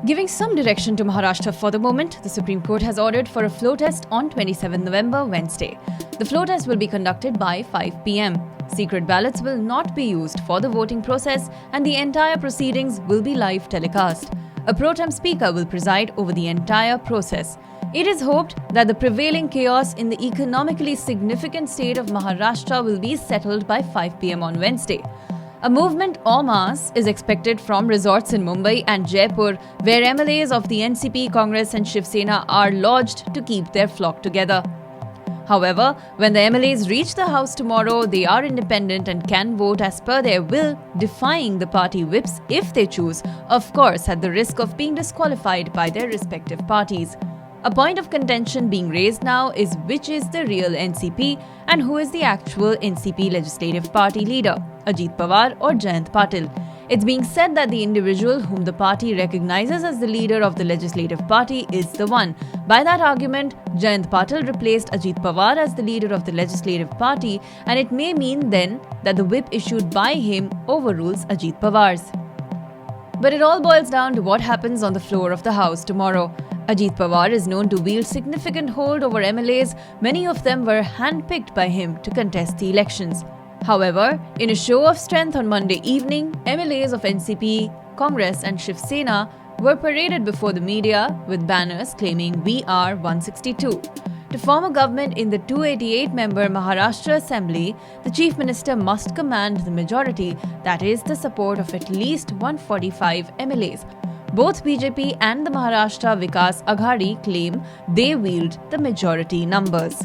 Giving some direction to Maharashtra for the moment, the Supreme Court has ordered for a floor test on 27 November, Wednesday. The floor test will be conducted by 5 p.m. Secret ballots will not be used for the voting process and the entire proceedings will be live telecast. A pro tem speaker will preside over the entire process. It is hoped that the prevailing chaos in the economically significant state of Maharashtra will be settled by 5 p.m. on Wednesday. A movement en masse is expected from resorts in Mumbai and Jaipur, where MLAs of the NCP, Congress and Shiv Sena are lodged to keep their flock together. However, when the MLAs reach the house tomorrow, they are independent and can vote as per their will, defying the party whips if they choose, of course at the risk of being disqualified by their respective parties. A point of contention being raised now is which is the real NCP and who is the actual NCP Legislative Party leader, Ajit Pawar or Jayant Patil. It's being said that the individual whom the party recognizes as the leader of the Legislative Party is the one. By that argument, Jayant Patil replaced Ajit Pawar as the leader of the Legislative Party, and it may mean then that the whip issued by him overrules Ajit Pawar's. But it all boils down to what happens on the floor of the House tomorrow. Ajit Pawar is known to wield significant hold over MLAs. Many of them were handpicked by him to contest the elections. However, in a show of strength on Monday evening, MLAs of NCP, Congress and Shiv Sena were paraded before the media with banners claiming "We are 162." To form a government in the 288-member Maharashtra Assembly, the Chief Minister must command the majority, that is, the support of at least 145 MLAs. Both BJP and the Maharashtra Vikas Aghadi claim they wield the majority numbers.